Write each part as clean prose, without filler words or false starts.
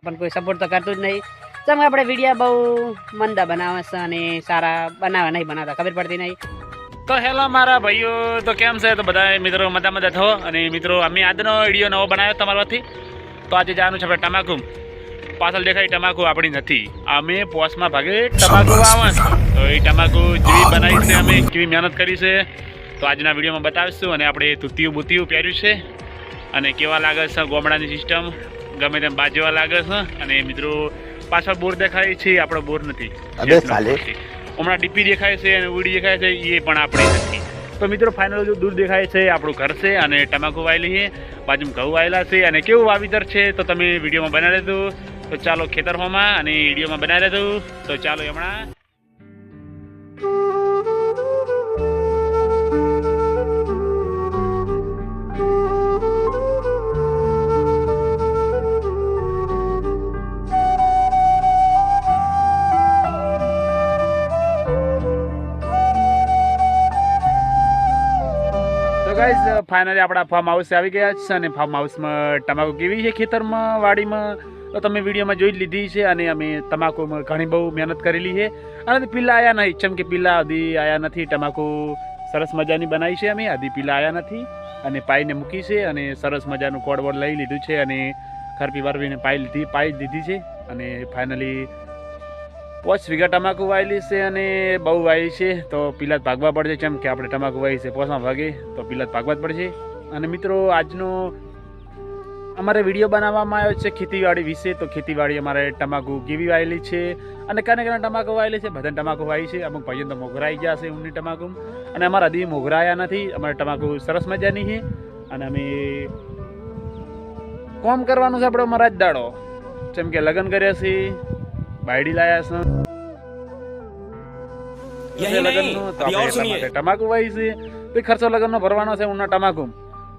પણ કોઈ સપોર્ટ તો કરતું જ નહીં. ચમ આપણે વિડીયો બહુ મંદા બનાવે છે અને સારા બનાવે નહીં બનાવતા, ખબર પડતી નહીં. તો હેલો મારા ભાઈઓ, તો કેમ છે? તો બધા મિત્રો મજા થો. અને મિત્રો અમે આજનો વિડીયો નવો બનાવ્યો તમારાથી. તો આજે જવાનું છે આપણે તમાકુ. પાછળ દેખાય તમાકુ આપણી નથી, અમે પોસમાં ભાગે તમાકુ વાવવાનું. તો એ તમાકુ જેવી બનાવી છે, અમે કેવી મહેનત કરી છે, તો આજના વિડીયોમાં બતાવીશું. અને આપણે તૂતિયું બુતિયું પહેર્યું છે અને કેવા લાગે છે ગોમડાની સિસ્ટમ, ગમે તેમ બાજ જેવા લાગે છે. અને મિત્રો પાછળ બોર દેખાય છે, આપણો બોર નથી. હમણાં ડીપી દેખાય છે અને ઉડી દેખાય છે, એ પણ આપણે નથી. તો મિત્રો ફાઇનલ જો દૂર દેખાય છે આપણું ઘર છે અને તમાકુ વાયેલી છે, બાજુમાં ઘઉં વાયેલા છે. અને કેવું વાવેતર છે તો તમે વિડીયોમાં બનાવી લેજો. તો ચાલો ખેતરમાં અને વિડીયોમાં બનાવી લેજો. તો ચાલો હમણાં ફાઇનલી આપણા ફાર્મ હાઉસ આવી ગયા છે. અને ફાર્મ હાઉસમાં તમાકુ કેવી છે ખેતરમાં વાડીમાં તો તમે વિડીયોમાં જોઈ જ લીધી છે. અને અમે તમાકુમાં ઘણી બહુ મહેનત કરેલી છે. અને પીલા આવ્યા નહીં, ચમ કે પીલા હજી આવ્યા નથી. તમાકુ સરસ મજાની બનાવી છે અમે, હજી પીલા આવ્યા નથી. અને પાઈને મૂકી છે અને સરસ મજાનું કોડવોડ લઈ લીધું છે અને ખરપી વારવીને પાઈ દીધી છે. અને ફાઇનલી 5 વીઘા તમાકુ વાયેલી છે અને બહુ વાવી છે. તો પીલા ભાગવા પડશે, કેમ કે આપણે તમાકુ વાવી છે 5 ભાગે, તો પીલા ભાગવા જ પડશે. અને મિત્રો આજનો અમારે વિડીયો બનાવવામાં આવ્યો છે ખેતીવાડી વિશે. તો ખેતીવાડી અમારે તમાકુ કેવી વાયેલી છે અને કાને તમાકુ વાયેલી છે, બધા તમાકુ વાવી છે. અમુક ભાઈઓ તો મોગરા આવી ગયા છે ઊંની તમાકુ, અને અમારા હજી મોગરા આવ્યા નથી. અમારે તમાકુ સરસ મજાની છે. અને અમે કોમ કરવાનું છે આપણે અમારા જ દાડો, જેમ કે લગ્ન કર્યા છે, બાયડી લાયા છે લગ્નનું, તો આપણે તમાકુ વાવી છે. તો ખર્ચો લગ્નનો ભરવાનો છે.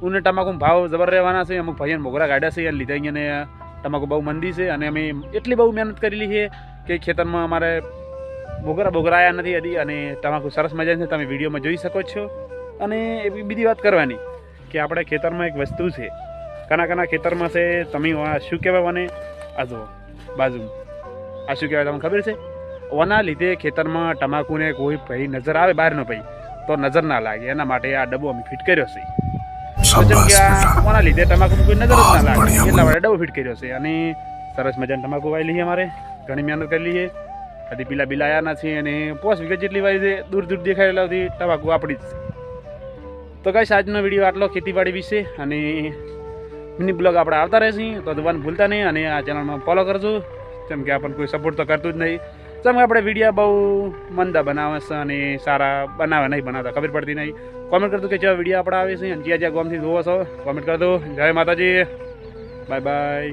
ઊંને તમાકુ ભાવ જબર રહેવાના છે. અમુક ભાઈઓને મોગરા કાઢ્યા છે, એને લીધે અહીંયા તમાકુ બહુ મંદી છે. અને અમે એટલી બહુ મહેનત કરેલી છે કે ખેતરમાં અમારે મોગરા આવ્યા નથી હજી. અને તમાકુ સરસ મજા છે, તમે વિડીયોમાં જોઈ શકો છો. અને એવી બીજી વાત કરવાની કે આપણે ખેતરમાં એક વસ્તુ છે, કાના ખેતરમાં છે, તમે શું કહેવાય મને આ જો બાજુ આ શું કહેવાય તમને ખબર છે? ઓના લીધે ખેતરમાં તમાકુને કોઈ ભાઈ નજર આવે બહારનો ભાઈ, તો નજર ના લાગે, એના માટે આ ડબ્બો અમે ફિટ કર્યો છે. ઓના લીધે તમાકુ કોઈ નજર જ ના લાગે, એટલા માટે ડબ્બો ફિટ કર્યો છે. અને સરસ મજાની તમાકુ વાયેલી છે, અમારે ઘણી મહેનત કરેલી છે. હજી પીલા આવ્યા નથી. અને 5 વીઘા જેટલી વાવી છે, દૂર દેખાયેલા હતી તમાકુ આપણી જ છે. તો ગાઈસ આજનો વિડીયો આટલો ખેતીવાડી વિશે. અને મિની બ્લોગ આપણે આવતા રહેશે, તો જોવાનું ભૂલતા નહીં. અને આ ચેનલમાં ફોલો કરજો, જેમ કે આપણને કોઈ સપોર્ટ તો કરતું જ નહીં. જેમ કે આપણે વિડીયો બહુ મંદા બનાવે છે અને સારા બનાવે નહીં બનાવતા, ખબર પડતી નહીં. કોમેન્ટ કરજો કે જેવા વિડીયો આપણે આવે છે અને જ્યાં ગામથી જોવો છો કોમેન્ટ કરજો. જય માતાજી, બાય બાય.